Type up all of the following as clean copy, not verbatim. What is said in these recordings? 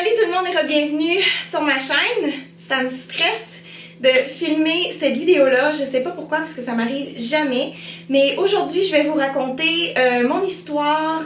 Salut tout le monde et bienvenue sur ma chaîne. Ça me stresse de filmer cette vidéo-là. Je sais pas pourquoi parce que ça m'arrive jamais. Mais aujourd'hui, je vais vous raconter mon histoire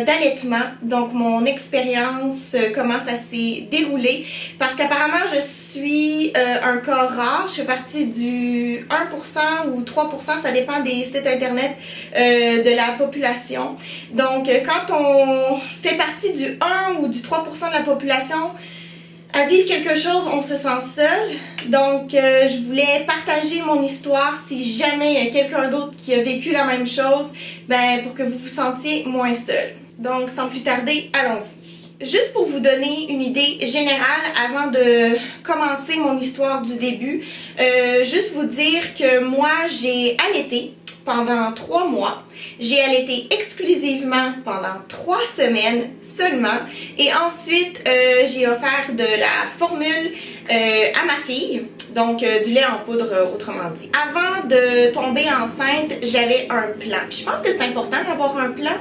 d'allaitement. Donc mon expérience, comment ça s'est déroulé. Parce qu'apparemment, je suis un cas rare. Je fais partie du 1% ou 3%, ça dépend des sites internet de la population. Donc quand on fait partie du 1 ou du 3% de la population, à vivre quelque chose, on se sent seul. Donc je voulais partager mon histoire si jamais il y a quelqu'un d'autre qui a vécu la même chose, ben pour que vous vous sentiez moins seul. Donc sans plus tarder, allons-y. Juste pour vous donner une idée générale avant de commencer mon histoire du début, juste vous dire que moi j'ai allaité pendant 3 mois. J'ai allaité exclusivement pendant 3 semaines seulement. Et ensuite, j'ai offert de la formule à ma fille. Donc, du lait en poudre, autrement dit. Avant de tomber enceinte, j'avais un plan. Puis je pense que c'est important d'avoir un plan,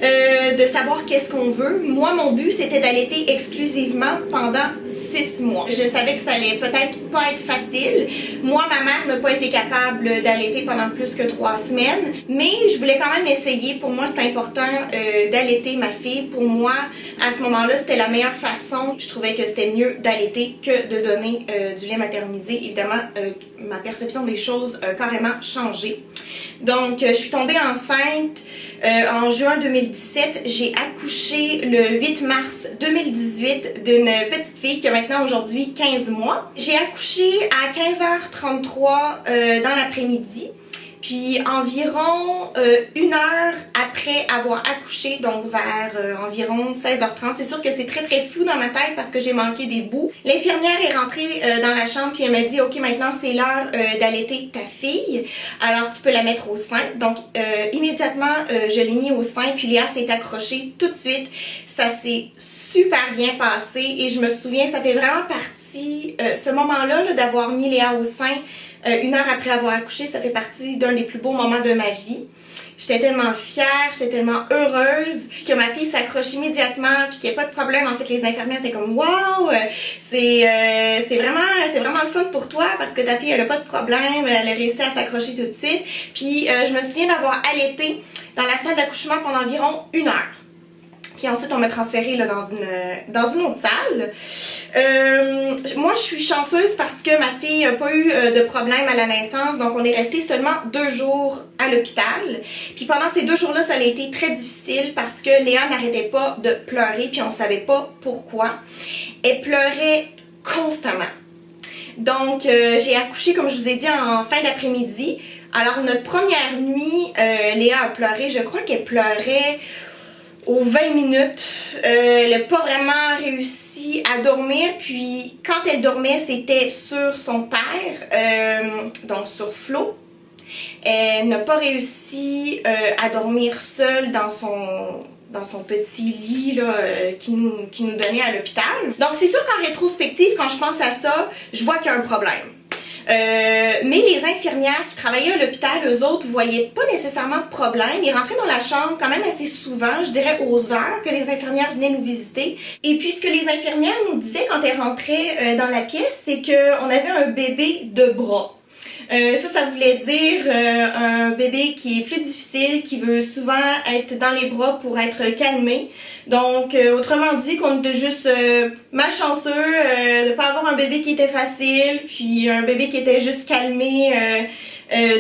de savoir qu'est-ce qu'on veut. Moi, mon but, c'était d'allaiter exclusivement pendant 6 mois. Je savais que ça allait peut-être pas être facile. Moi, ma mère n'a pas été capable d'allaiter pendant plus que 3 semaines. Mais je voulais quand même essayer. Pour moi, c'est important d'allaiter ma fille. Pour moi, à ce moment-là, c'était la meilleure façon. Je trouvais que c'était mieux d'allaiter que de donner du lait maternisé. Évidemment, ma perception des choses a carrément changé. Donc, je suis tombée enceinte en juin 2017. J'ai accouché le 8 mars 2018 d'une petite fille qui a maintenant aujourd'hui 15 mois. J'ai accouché à 15h33 dans l'après-midi. Puis environ 1 heure après avoir accouché, donc vers environ 16h30, c'est sûr que c'est très flou dans ma tête parce que j'ai manqué des bouts. L'infirmière est rentrée dans la chambre puis elle m'a dit « Ok, maintenant c'est l'heure d'allaiter ta fille, alors tu peux la mettre au sein. » Donc immédiatement, je l'ai mis au sein puis Léa s'est accrochée tout de suite. Ça s'est super bien passé et je me souviens, ça fait vraiment partie, ce moment-là d'avoir mis Léa au sein 1 heure après avoir accouché, ça fait partie d'un des plus beaux moments de ma vie. J'étais tellement fière, j'étais tellement heureuse que ma fille s'accroche immédiatement puis qu'il n'y a pas de problème. En fait, les infirmières étaient comme « Wow! C'est vraiment le fun pour toi parce que ta fille elle a pas de problème, elle a réussi à s'accrocher tout de suite. » Puis je me souviens d'avoir allaité dans la salle d'accouchement pendant environ 1 heure. Puis ensuite, on m'a transférée là, dans une autre salle. Moi, je suis chanceuse parce que ma fille n'a pas eu de problème à la naissance. Donc, on est resté seulement 2 jours à l'hôpital. Puis pendant ces 2 jours-là, ça a été très difficile parce que Léa n'arrêtait pas de pleurer. Puis on savait pas pourquoi. Elle pleurait constamment. Donc, j'ai accouché, comme je vous ai dit, en fin d'après-midi. Alors, notre première nuit, Léa a pleuré. Je crois qu'elle pleurait aux 20 minutes. Elle n'a pas vraiment réussi à dormir, puis quand elle dormait, c'était sur son père, donc sur Flo. Elle n'a pas réussi à dormir seule dans son petit lit là, qui nous donnait à l'hôpital. Donc c'est sûr qu'en rétrospective, quand je pense à ça, je vois qu'il y a un problème. Mais les infirmières qui travaillaient à l'hôpital, eux autres, voyaient pas nécessairement de problème. Ils rentraient dans la chambre quand même assez souvent, je dirais aux heures que les infirmières venaient nous visiter. Et puis ce que les infirmières nous disaient quand elles rentraient dans la pièce, c'est qu'on avait un bébé de bras. Ça voulait dire un bébé qui est plus difficile, qui veut souvent être dans les bras pour être calmé. Donc, autrement dit, qu'on était juste malchanceux de pas avoir un bébé qui était facile, puis un bébé qui était juste calmé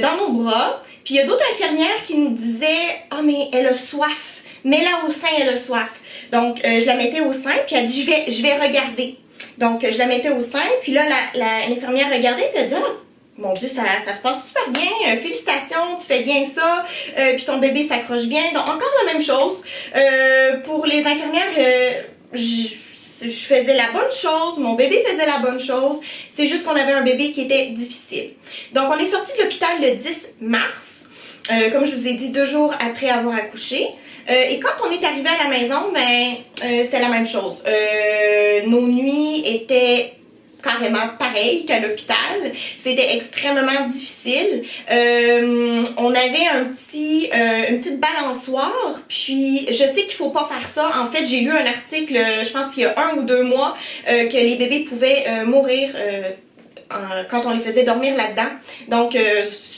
dans nos bras. Puis il y a d'autres infirmières qui nous disaient « Ah, mais elle a soif, mets-la au sein, elle a soif. » Donc, je la mettais au sein, puis elle dit « Je vais regarder. » Donc, je la mettais au sein, puis là, l'infirmière regardait, puis elle dit « Ah, mon Dieu, ça se passe super bien, félicitations, tu fais bien ça, puis ton bébé s'accroche bien. » Donc encore la même chose, pour les infirmières, je faisais la bonne chose, mon bébé faisait la bonne chose, c'est juste qu'on avait un bébé qui était difficile. Donc on est sorti de l'hôpital le 10 mars, comme je vous ai dit, 2 jours après avoir accouché. Et quand on est arrivé à la maison, ben c'était la même chose. Nos nuits étaient carrément pareil qu'à l'hôpital. C'était extrêmement difficile. On avait une petite balançoire, puis je sais qu'il faut pas faire ça. En fait, j'ai lu un article, je pense qu'il y a 1 ou 2 mois, que les bébés pouvaient mourir quand on les faisait dormir là-dedans. Donc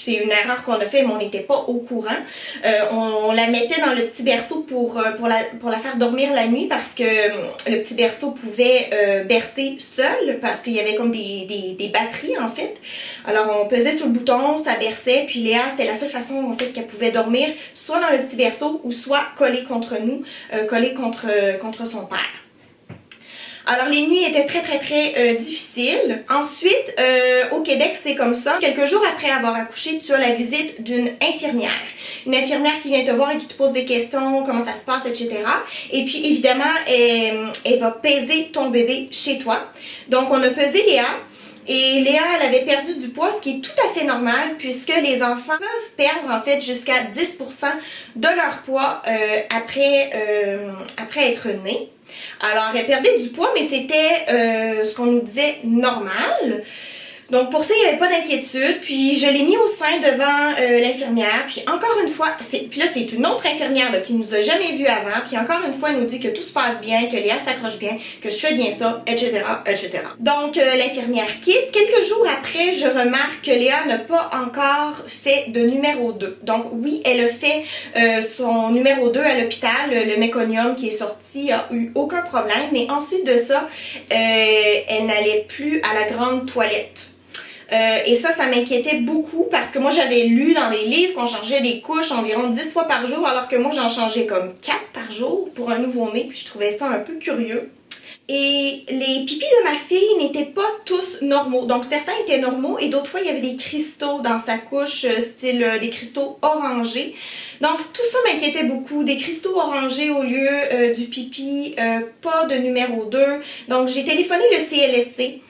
c'est une erreur qu'on a fait, mais on n'était pas au courant. On la mettait dans le petit berceau pour la faire dormir la nuit parce que le petit berceau pouvait bercer seul parce qu'il y avait comme des batteries en fait. Alors on pesait sur le bouton, ça berçait, puis Léa, c'était la seule façon en fait qu'elle pouvait dormir, soit dans le petit berceau ou soit collée contre nous, collée contre son père. Alors les nuits étaient très difficiles. Ensuite, au Québec, c'est comme ça. Quelques jours après avoir accouché, tu as la visite d'une infirmière. Une infirmière qui vient te voir et qui te pose des questions, comment ça se passe, etc. Et puis évidemment, elle va peser ton bébé chez toi. Donc on a pesé Léa. Et Léa, elle avait perdu du poids, ce qui est tout à fait normal puisque les enfants peuvent perdre en fait jusqu'à 10% de leur poids après être nés. Alors, elle perdait du poids, mais c'était ce qu'on nous disait normal. Donc pour ça, il n'y avait pas d'inquiétude. Puis je l'ai mis au sein devant l'infirmière. Puis encore une fois, puis là c'est une autre infirmière là, qui nous a jamais vus avant. Puis encore une fois, elle nous dit que tout se passe bien, que Léa s'accroche bien, que je fais bien ça, etc. etc. Donc l'infirmière quitte. Quelques jours après, je remarque que Léa n'a pas encore fait de numéro 2. Donc oui, elle a fait son numéro 2 à l'hôpital, le méconium qui est sorti, a eu aucun problème. Mais ensuite de ça, elle n'allait plus à la grande toilette. Et ça m'inquiétait beaucoup parce que moi j'avais lu dans les livres qu'on changeait des couches environ 10 fois par jour alors que moi j'en changeais comme 4 par jour pour un nouveau-né, puis je trouvais ça un peu curieux. Et les pipis de ma fille n'étaient pas tous normaux. Donc certains étaient normaux et d'autres fois il y avait des cristaux dans sa couche, style des cristaux orangés. Donc tout ça m'inquiétait beaucoup. Des cristaux orangés au lieu du pipi, pas de numéro 2. Donc j'ai téléphoné le CLSC.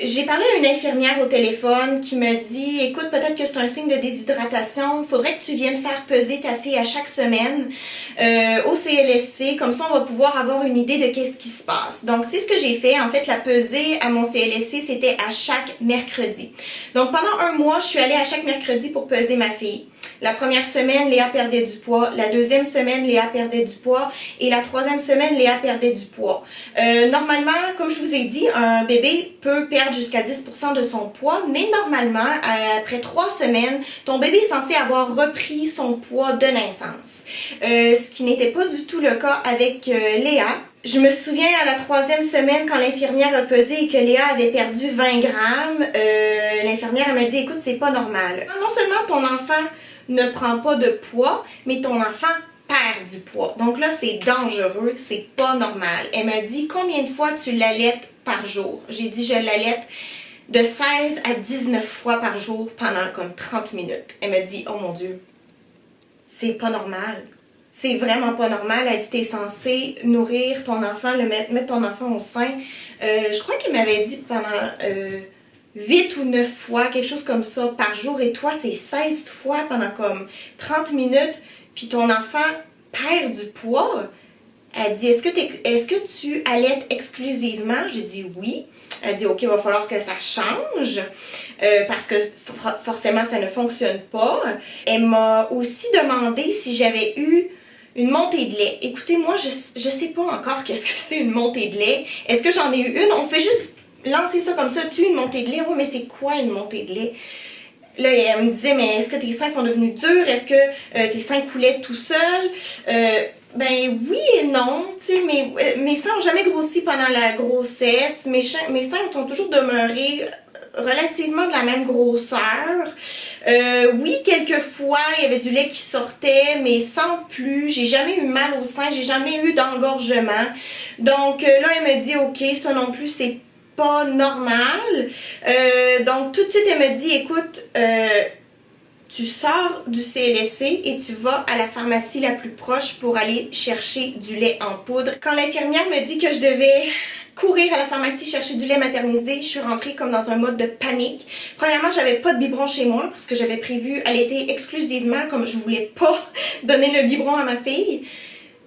J'ai parlé à une infirmière au téléphone qui me dit « Écoute, peut-être que c'est un signe de déshydratation. Faudrait que tu viennes faire peser ta fille à chaque semaine au CLSC. Comme ça, on va pouvoir avoir une idée de qu'est-ce qui se passe. » Donc, c'est ce que j'ai fait. En fait, la pesée à mon CLSC, c'était à chaque mercredi. Donc, pendant un mois, je suis allée à chaque mercredi pour peser ma fille. La première semaine, Léa perdait du poids. La deuxième semaine, Léa perdait du poids. Et la troisième semaine, Léa perdait du poids. Normalement, comme je vous ai dit, un bébé peut perdre jusqu'à 10% de son poids, mais normalement, après 3 semaines, ton bébé est censé avoir repris son poids de naissance. Ce qui n'était pas du tout le cas avec Léa. Je me souviens à la 3e semaine quand l'infirmière a pesé et que Léa avait perdu 20 grammes, l'infirmière m'a dit « Écoute, c'est pas normal. Non seulement ton enfant ne prend pas de poids, mais ton enfant perd du poids. Donc là, c'est dangereux, c'est pas normal. » Elle m'a dit « Combien de fois tu l'allaites par jour? » J'ai dit « Je l'allaite de 16 à 19 fois par jour pendant comme 30 minutes. » Elle m'a dit « Oh mon Dieu, c'est pas normal. » C'est vraiment pas normal. Elle dit t'es censé nourrir ton enfant, mettre ton enfant au sein. Je crois qu'elle m'avait dit pendant 8 ou 9 fois, quelque chose comme ça par jour. Et toi, c'est 16 fois pendant comme 30 minutes. Puis ton enfant perd du poids. Elle dit est-ce que tu allaites exclusivement? J'ai dit oui. Elle dit ok, il va falloir que ça change parce que forcément ça ne fonctionne pas. Elle m'a aussi demandé si j'avais eu une montée de lait. Écoutez, moi, je sais pas encore qu'est-ce que c'est une montée de lait. Est-ce que j'en ai eu une? On fait juste lancer ça comme ça. Tu une montée de lait? Oui, mais c'est quoi une montée de lait? Là, elle me disait, mais est-ce que tes seins sont devenus durs? Est-ce que tes seins coulaient tout seuls? Ben oui et non, tu sais, mes seins n'ont jamais grossi pendant la grossesse. Mes seins ont toujours demeuré relativement de la même grosseur. Oui, quelquefois, il y avait du lait qui sortait, mais sans plus. J'ai jamais eu mal au sein, j'ai jamais eu d'engorgement. Donc là, elle me dit, ok, ça non plus, c'est pas normal. Donc tout de suite, elle me dit, écoute, tu sors du CLSC et tu vas à la pharmacie la plus proche pour aller chercher du lait en poudre. Quand l'infirmière me dit que je devais courir à la pharmacie chercher du lait maternisé, je suis rentrée comme dans un mode de panique. Premièrement, j'avais pas de biberon chez moi parce que j'avais prévu allaiter exclusivement comme je voulais pas donner le biberon à ma fille.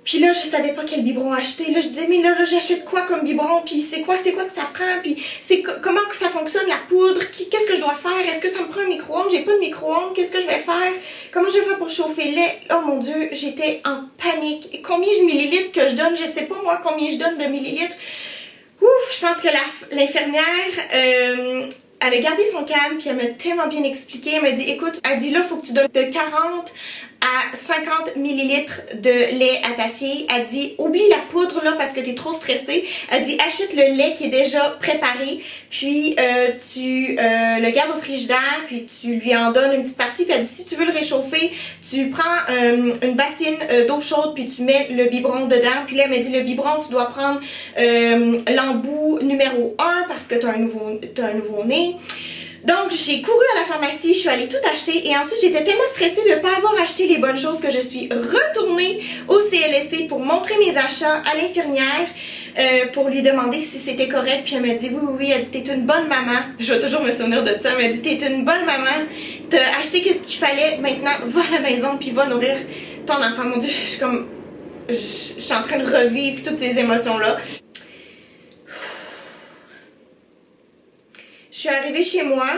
Puis là, je savais pas quel biberon acheter. Là, je disais, mais là j'achète quoi comme biberon? Puis c'est quoi que ça prend? Puis comment que ça fonctionne, la poudre? Qu'est-ce que je dois faire? Est-ce que ça me prend un micro-ondes? J'ai pas de micro-ondes. Qu'est-ce que je vais faire? Comment je vais faire pour chauffer le lait? Oh mon Dieu, j'étais en panique. Combien de millilitres que je donne? Je sais pas moi combien je donne de millilitres. Ouf, je pense que l'infirmière... elle a gardé son calme puis elle m'a tellement bien expliqué. Elle m'a dit, écoute, elle dit là, faut que tu donnes de 40 à 50 millilitres de lait à ta fille. Elle dit, oublie la poudre là parce que t'es trop stressée. Elle dit, achète le lait qui est déjà préparé, puis tu le gardes au frigidaire, puis tu lui en donnes une petite partie. Puis elle dit, si tu veux le réchauffer, tu prends une bassine d'eau chaude, puis tu mets le biberon dedans. Puis là, elle m'a dit, le biberon, tu dois prendre l'embout numéro 1 parce que t'as un nouveau-né. Donc j'ai couru à la pharmacie, je suis allée tout acheter et ensuite j'étais tellement stressée de ne pas avoir acheté les bonnes choses que je suis retournée au CLSC pour montrer mes achats à l'infirmière pour lui demander si c'était correct. Puis elle m'a dit oui, elle dit t'es une bonne maman. Je vais toujours me souvenir de ça. Elle m'a dit t'es une bonne maman, t'as acheté qu'est-ce qu'il fallait, maintenant va à la maison puis va nourrir ton enfant. Mon Dieu, je suis en train de revivre toutes ces émotions là. Je suis arrivée chez moi,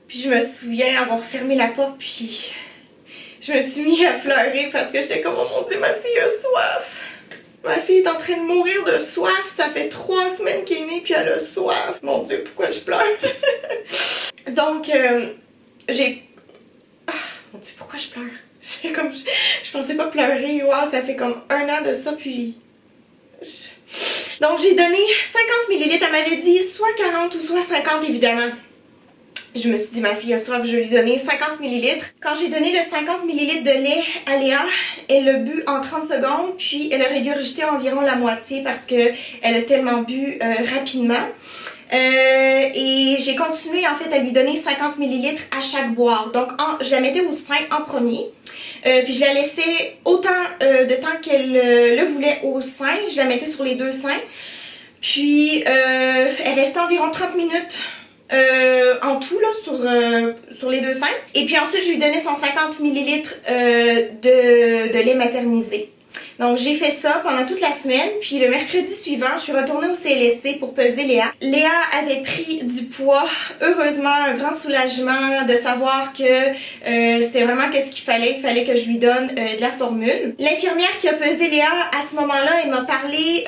puis je me souviens avoir fermé la porte, puis je me suis mis à pleurer parce que j'étais comme oh mon Dieu, ma fille a soif. Ma fille est en train de mourir de soif, ça fait 3 semaines qu'elle est née puis elle a soif. Mon Dieu, pourquoi je pleure? Donc, j'ai... Ah, mon Dieu, pourquoi je pleure? Je pensais pas pleurer, wow, ça fait comme 1 an de ça, puis... Donc j'ai donné 50 ml, elle m'avait dit soit 40 ou soit 50 évidemment. Je me suis dit ma fille a soif, je vais lui donner 50 ml. Quand j'ai donné le 50 ml de lait à Léa, elle l'a bu en 30 secondes puis elle a régurgité environ la moitié parce que elle a tellement bu rapidement. Et j'ai continué en fait à lui donner 50 ml à chaque boire. Donc je la mettais au sein en premier. Puis je la laissais autant de temps qu'elle le voulait au sein. Je la mettais sur les 2 seins. Puis elle restait environ 30 minutes en tout là sur les 2 seins. Et puis ensuite je lui donnais 150 ml de lait maternisé. Donc j'ai fait ça pendant toute la semaine, puis le mercredi suivant, je suis retournée au CLSC pour peser Léa. Léa avait pris du poids, heureusement, un grand soulagement de savoir que c'était vraiment qu'est-ce qu'il fallait que je lui donne de la formule. L'infirmière qui a pesé Léa à ce moment-là, elle m'a parlé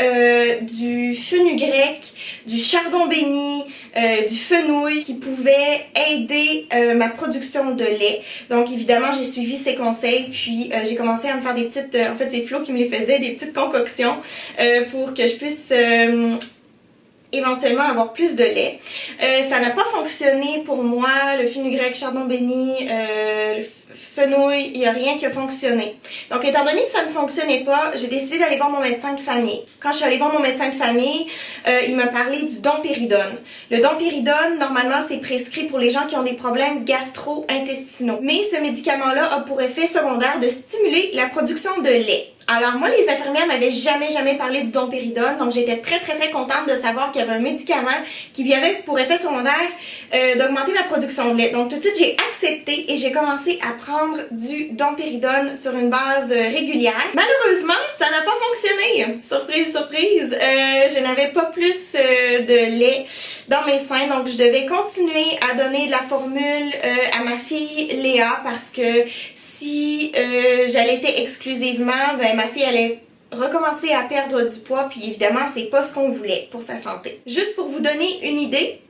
du fenugrec, du chardon béni, du fenouil qui pouvait aider ma production de lait. Donc évidemment j'ai suivi ses conseils, puis j'ai commencé à me faire des petites, en fait c'est Flo qui me les faisait, des petites concoctions pour que je puisse éventuellement avoir plus de lait. Ça n'a pas fonctionné pour moi, le fenugrec, chardon béni, le fenouil, il n'y a rien qui a fonctionné. Donc étant donné que ça ne fonctionnait pas, j'ai décidé d'aller voir mon médecin de famille. Quand je suis allée voir mon médecin de famille, il m'a parlé du dompéridone. Le dompéridone, normalement, c'est prescrit pour les gens qui ont des problèmes gastro-intestinaux. Mais ce médicament-là a pour effet secondaire de stimuler la production de lait. Alors moi, les infirmières m'avaient jamais parlé du dompéridone, donc j'étais très contente de savoir qu'il y avait un médicament qui lui avait pour effet secondaire d'augmenter ma production de lait. Donc tout de suite, j'ai accepté et j'ai commencé à prendre du dompéridone sur une base régulière. Malheureusement, ça n'a pas fonctionné. Surprise, surprise, je n'avais pas plus de lait dans mes seins, donc je devais continuer à donner de la formule à ma fille Léa parce que si j'allaitais exclusivement, ben ma fille allait recommencer à perdre du poids, puis évidemment c'est pas ce qu'on voulait pour sa santé. Juste pour vous donner une idée,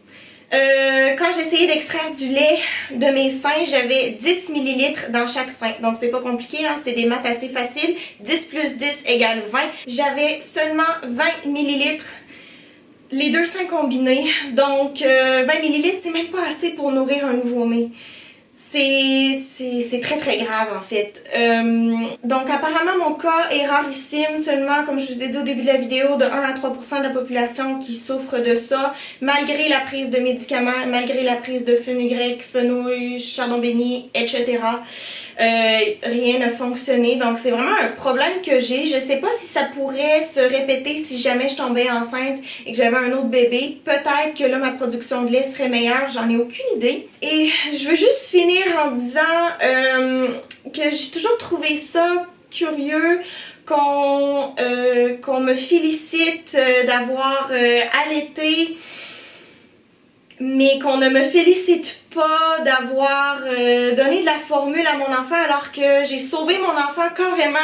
quand j'essayais d'extraire du lait de mes seins, j'avais 10 ml dans chaque sein. Donc c'est pas compliqué, hein, c'est des maths assez faciles. 10 plus 10 égale 20. J'avais seulement 20 ml les 2 seins combinés. Donc 20 ml c'est même pas assez pour nourrir un nouveau-né. C'est très grave en fait. Donc apparemment mon cas est rarissime, seulement comme je vous ai dit au début de la vidéo, de 1 à 3% de la population qui souffre de ça, malgré la prise de médicaments, malgré la prise de fenugrec, fenouil, chardon béni, etc. Rien n'a fonctionné, donc c'est vraiment un problème que j'ai. Je sais pas si ça pourrait se répéter si jamais je tombais enceinte et que j'avais un autre bébé. Peut-être que là ma production de lait serait meilleure, j'en ai aucune idée. Et je veux juste finir en disant que j'ai toujours trouvé ça curieux qu'on me félicite d'avoir allaité, mais qu'on ne me félicite pas d'avoir donné de la formule à mon enfant alors que j'ai sauvé mon enfant carrément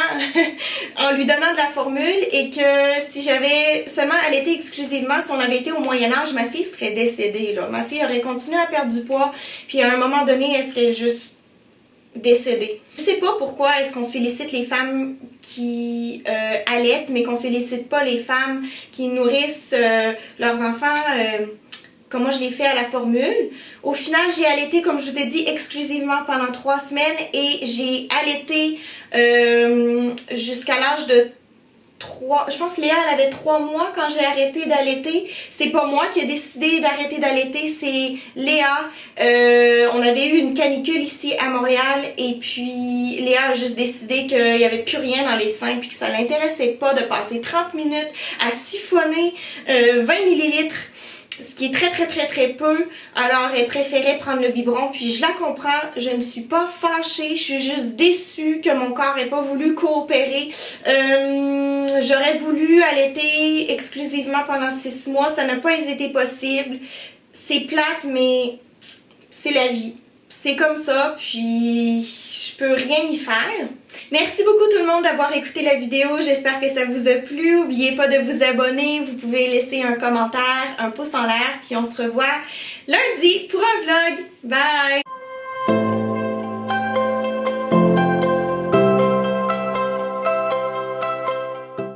en lui donnant de la formule, et que si j'avais seulement allaité exclusivement, si on avait été au Moyen-Âge, ma fille serait décédée là. Ma fille aurait continué à perdre du poids, puis à un moment donné, elle serait juste décédée. Je sais pas pourquoi est-ce qu'on félicite les femmes qui allaitent, mais qu'on félicite pas les femmes qui nourrissent leurs enfants comme moi je l'ai fait à la formule. Au final, j'ai allaité, comme je vous ai dit, exclusivement pendant 3 semaines, et j'ai allaité jusqu'à l'âge de 3... Je pense que Léa, elle avait 3 mois quand j'ai arrêté d'allaiter. C'est pas moi qui ai décidé d'arrêter d'allaiter, c'est Léa. On avait eu une canicule ici à Montréal, et puis Léa a juste décidé qu'il n'y avait plus rien dans les seins, puis que ça l'intéressait pas de passer 30 minutes à siphonner 20 millilitres, ce qui est très peu. Alors elle préférait prendre le biberon, puis je la comprends, je ne suis pas fâchée, je suis juste déçue que mon corps n'ait pas voulu coopérer. J'aurais voulu allaiter exclusivement pendant 6 mois, ça n'a pas été possible. C'est plate, mais c'est la vie. C'est comme ça, puis je peux rien y faire. Merci beaucoup tout le monde d'avoir écouté la vidéo, j'espère que ça vous a plu. N'oubliez pas de vous abonner, vous pouvez laisser un commentaire, un pouce en l'air, puis on se revoit lundi pour un vlog. Bye!